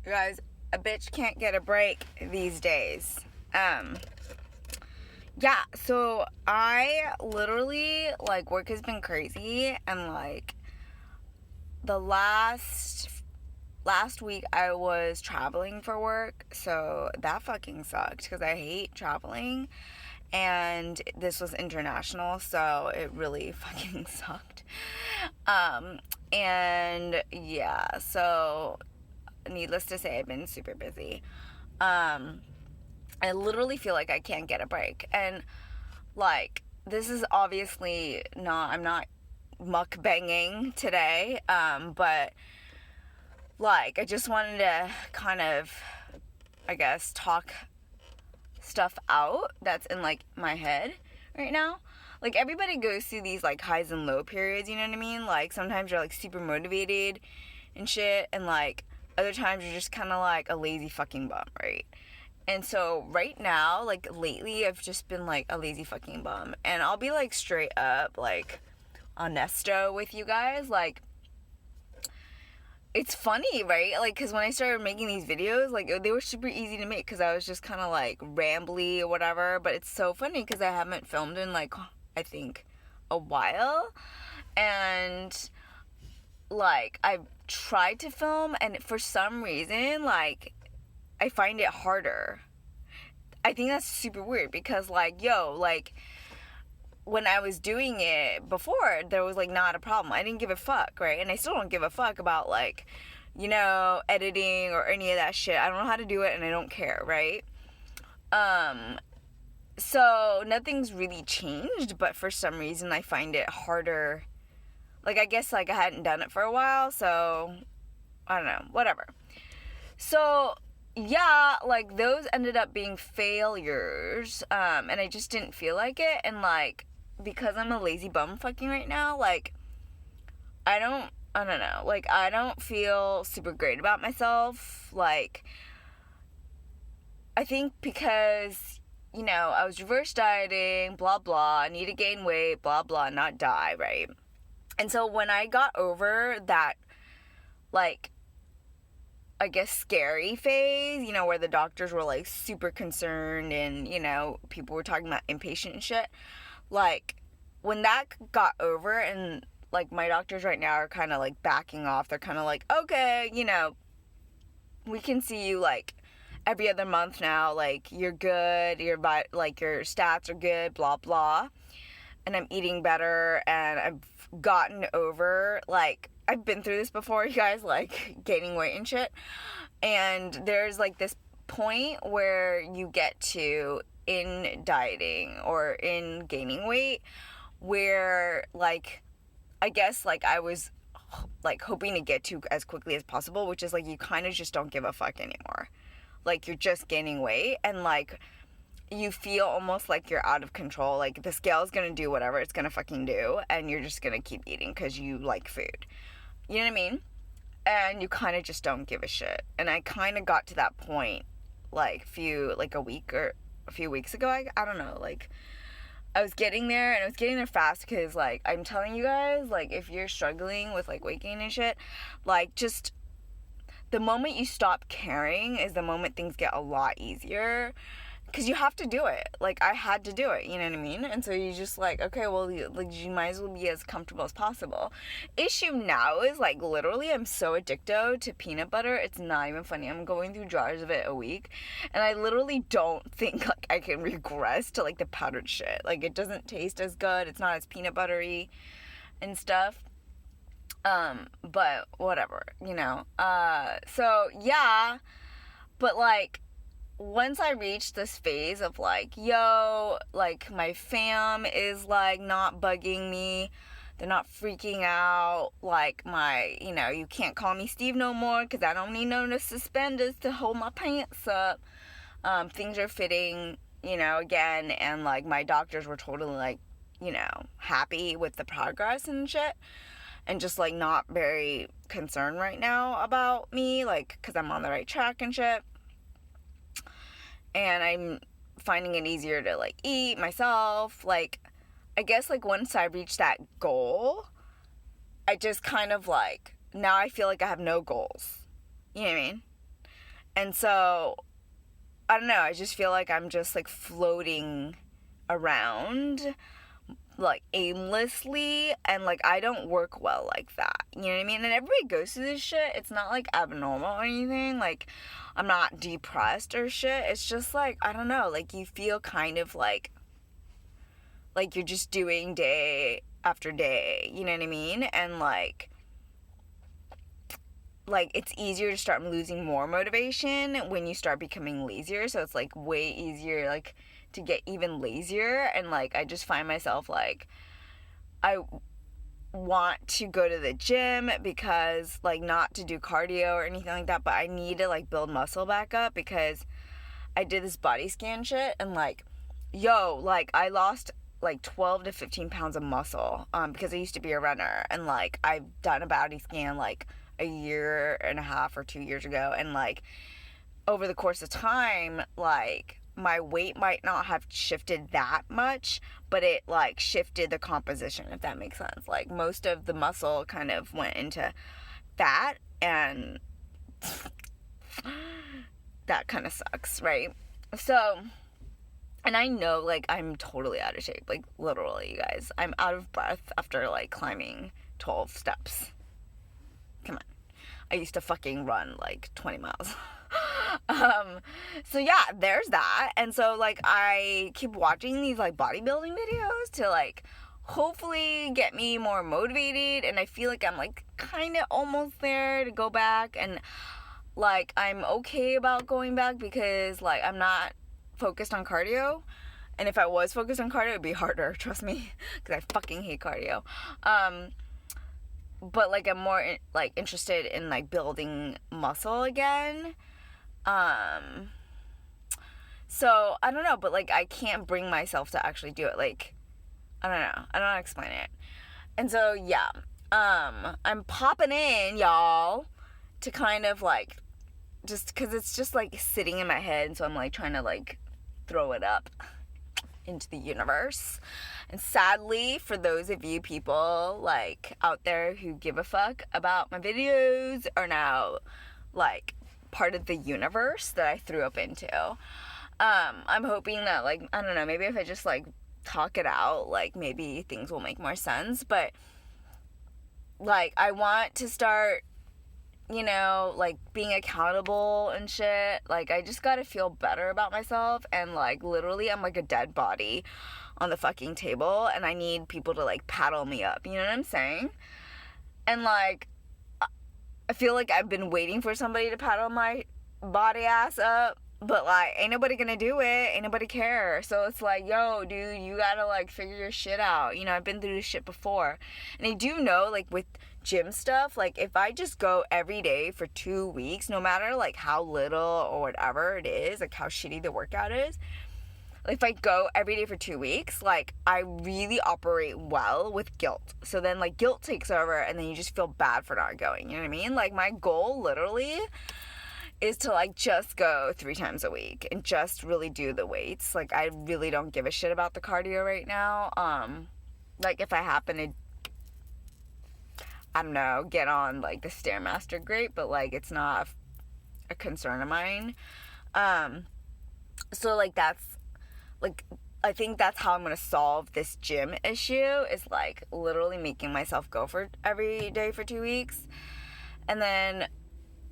You guys, a bitch can't get a break these days. Yeah, so I literally, like, work has been crazy, and, like, the last week I was traveling for work, so that fucking sucked, because I hate traveling, and this was international, so it really fucking sucked. And, yeah, so, needless to say, I've been super busy. I literally feel like I can't get a break. And, like, this is obviously not, I'm not mukbanging today, but, like, I just wanted to kind of, I guess, talk stuff out that's in, like, my head right now. Like, everybody goes through these, like, highs and low periods, you know what I mean? Like, sometimes you're, like, super motivated and shit, and, like, other times you're just kind of, like, a lazy fucking bum, right? And so right now, like, lately, I've just been, like, a lazy fucking bum. And I'll be, like, straight up, like, honesto with you guys. Like, it's funny, right? Like, because when I started making these videos, like, they were super easy to make because I was just kind of, like, rambly or whatever. But it's so funny because I haven't filmed in, like, I think a while. And, like, I've tried to film, and for some reason, like, I find it harder. I think that's super weird because, like, yo, like, when I was doing it before, there was, like, not a problem. I didn't give a fuck, right? And I still don't give a fuck about, like, you know, editing or any of that shit. I don't know how to do it, and I don't care, right? So nothing's really changed, but for some reason I find it harder. Like, I guess, like, I hadn't done it for a while, so I don't know, whatever. So yeah, like, those ended up being failures, and I just didn't feel like it, and, like, because I'm a lazy bum fucking right now, like, I don't know, like, I don't feel super great about myself, like, I think because, you know, I was reverse dieting, blah, blah, I need to gain weight, blah, blah, not die, right? And so when I got over that, like, I guess, scary phase, you know, where the doctors were, like, super concerned and, you know, people were talking about inpatient and shit. Like, when that got over and, like, my doctors right now are kind of, like, backing off. They're kind of like, okay, you know, we can see you, like, every other month now. Like, you're good. Like, your stats are good, blah, blah. And I'm eating better, and I've gotten over, like, I've been through this before, you guys, like, gaining weight and shit. And there's, like, this point where you get to in dieting or in gaining weight where, like, I guess, like, I was, like, hoping to get to as quickly as possible, which is, like, you kind of just don't give a fuck anymore. Like, you're just gaining weight, and, like, you feel almost like you're out of control. Like, the scale's gonna do whatever it's gonna fucking do, and you're just gonna keep eating because you like food. You know what I mean? And you kind of just don't give a shit. And I kind of got to that point, like, a week or a few weeks ago. I don't know. Like, I was getting there, and I was getting there fast because, like, I'm telling you guys, like, if you're struggling with, like, weight gain and shit, like, just the moment you stop caring is the moment things get a lot easier. Because you have to do it. Like, I had to do it, you know what I mean? And so you just, like, okay, well, like, you might as well be as comfortable as possible. Issue now is, like, literally, I'm so addicted to peanut butter, it's not even funny. I'm going through jars of it a week, and I literally don't think, like, I can regress to, like, the powdered shit. Like, it doesn't taste as good, it's not as peanut buttery and stuff. But whatever, you know? So, yeah, but, like, once I reached this phase of, like, yo, like, my fam is, like, not bugging me, they're not freaking out, like, you know, you can't call me Steve no more, because I don't need no suspenders to hold my pants up, things are fitting, you know, again, and, like, my doctors were totally, like, you know, happy with the progress and shit, and just, like, not very concerned right now about me, like, because I'm on the right track and shit. And I'm finding it easier to, like, eat myself. Like, I guess, like, once I reach that goal, I just kind of, like, now I feel like I have no goals. You know what I mean? And so, I don't know, I just feel like I'm just like floating around like aimlessly, and like I don't work well like that. You know what I mean? And everybody goes through this shit. It's not like abnormal or anything. Like I'm not depressed or shit. It's just like, I don't know, like you feel kind of like you're just doing day after day, you know what I mean? And like it's easier to start losing more motivation when you start becoming lazier. So it's like way easier like to get even lazier. And like I just find myself like I want to go to the gym because like not to do cardio or anything like that, but I need to like build muscle back up because I did this body scan shit and like like I lost like 12 to 15 pounds of muscle because I used to be a runner, and like I've done a body scan like a year and a half or 2 years ago, and like over the course of time like my weight might not have shifted that much, but it like shifted the composition, if that makes sense. Like most of the muscle kind of went into fat, and that kind of sucks, right? So, and I know like I'm totally out of shape, like literally, you guys, I'm out of breath after like climbing 12 steps. Come on, I used to fucking run like 20 miles. So yeah, there's that. And so like I keep watching these like bodybuilding videos to like hopefully get me more motivated, and I feel like I'm like kind of almost there to go back, and like I'm okay about going back because like I'm not focused on cardio. And if I was focused on cardio, it'd be harder, trust me, because I fucking hate cardio. But like I'm more like interested in like building muscle again. So I don't know, but like I can't bring myself to actually do it. Like I don't know how to explain it. And so yeah, I'm popping in, y'all, to kind of like just because it's just like sitting in my head, so I'm like trying to like throw it up into the universe. And sadly, for those of you people like out there who give a fuck about my videos, are now like part of the universe that I threw up into. I'm hoping that like, I don't know, maybe if I just like talk it out, like maybe things will make more sense. But like I want to start, you know, like being accountable and shit. Like I just gotta feel better about myself, and like literally I'm like a dead body on the fucking table, and I need people to like paddle me up, you know what I'm saying? And like I feel like I've been waiting for somebody to paddle my body ass up, but like ain't nobody gonna do it, ain't nobody care. So it's like, yo dude, you gotta like figure your shit out, you know. I've been through this shit before. And I do know like with gym stuff, like if I just go every day for 2 weeks, no matter like how little or whatever it is, like how shitty the workout is, if I go every day for 2 weeks, like I really operate well with guilt. So then like guilt takes over, and then you just feel bad for not going, you know what I mean? Like my goal literally is to like just go 3 times a week and just really do the weights. Like I really don't give a shit about the cardio right now. Like if I happen to, I don't know, get on like the Stairmaster, great, but like it's not a concern of mine. So like that's like, I think that's how I'm gonna solve this gym issue, is like literally making myself go for every day for 2 weeks. And then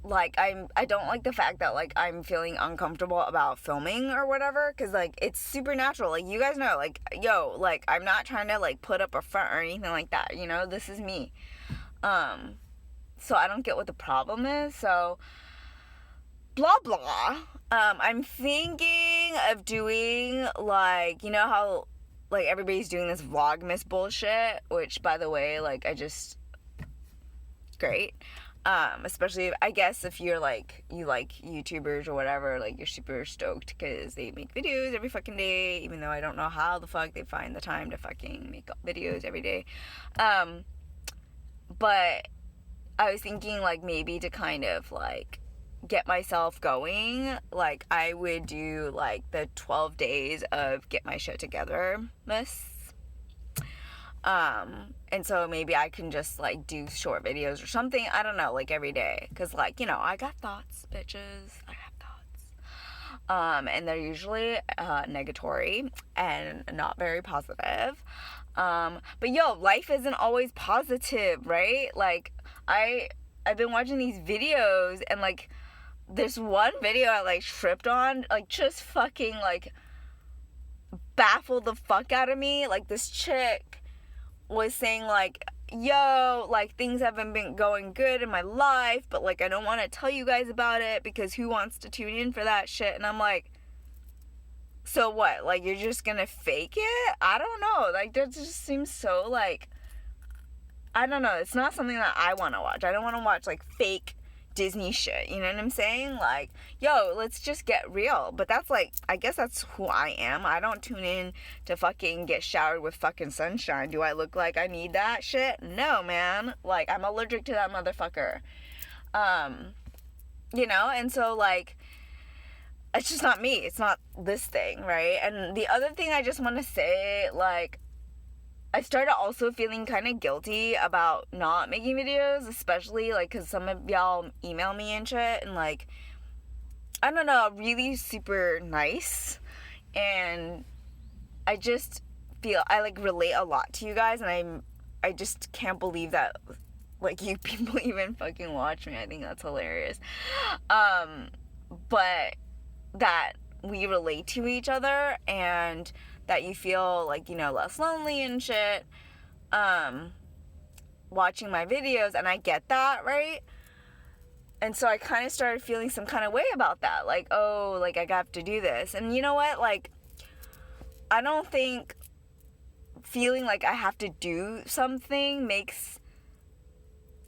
like I don't like the fact that like I'm feeling uncomfortable about filming or whatever, because like it's super natural. Like you guys know, like yo, like I'm not trying to like put up a front or anything like that, you know. This is me. So I don't get what the problem is. So blah blah. I'm thinking of doing like, you know how like everybody's doing this Vlogmas bullshit, which by the way, like I just great. Especially I guess if you're like, you like YouTubers or whatever, like you're super stoked because they make videos every fucking day, even though I don't know how the fuck they find the time to fucking make videos every day. But I was thinking like maybe to kind of like get myself going, like I would do like the 12 days of get my shit together miss. And so maybe I can just, like, do short videos or something. I don't know, like, every day. Because, like, you know, I got thoughts, bitches. I have thoughts. And they're usually negatory and not very positive. But, yo, life isn't always positive, right? Like, I've been watching these videos, and, like, this one video I, like, tripped on, like, just fucking, like, baffled the fuck out of me. Like, this chick was saying, like, yo, like, things haven't been going good in my life, but, like, I don't want to tell you guys about it because who wants to tune in for that shit? And I'm like, so what? Like, you're just gonna fake it? I don't know. Like, that just seems so, like, I don't know. It's not something that I want to watch. I don't want to watch, like, fake Disney shit, you know what I'm saying? Like, yo, let's just get real. But that's, like, I guess that's who I am. I don't tune in to fucking get showered with fucking sunshine. Do I look like I need that shit? No, man. Like, I'm allergic to that motherfucker. You know? And so, like, it's just not me. It's not this thing, right? And the other thing I just want to say, like, I started also feeling kind of guilty about not making videos, especially, like, because some of y'all email me and shit, and, like, I don't know, really super nice, and I just feel, I, like, relate a lot to you guys, and I just can't believe that, like, you people even fucking watch me. I think that's hilarious. But that we relate to each other, and that you feel, like, you know, less lonely and shit, watching my videos, and I get that, right? And so I kind of started feeling some kind of way about that, like, oh, like, I have to do this, and you know what, like, I don't think feeling like I have to do something makes,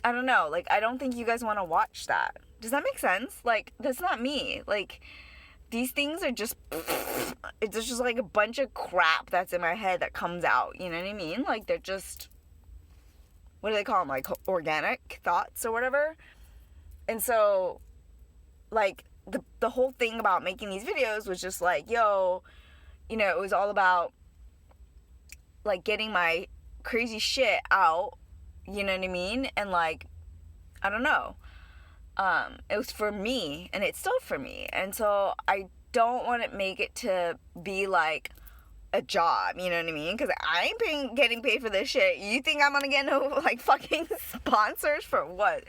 I don't know, like, I don't think you guys want to watch that. Does that make sense? Like, that's not me. Like, these things are just, it's just like a bunch of crap that's in my head that comes out, you know what I mean? Like, they're just, what do they call them, like, organic thoughts or whatever? And so, like, the whole thing about making these videos was just like, yo, you know, it was all about, like, getting my crazy shit out, you know what I mean? And, like, I don't know. It was for me, and it's still for me, and so I don't want to make it to be like a job, you know what I mean? Because I ain't getting paid for this shit. You think I'm gonna get no, like, fucking sponsors for what?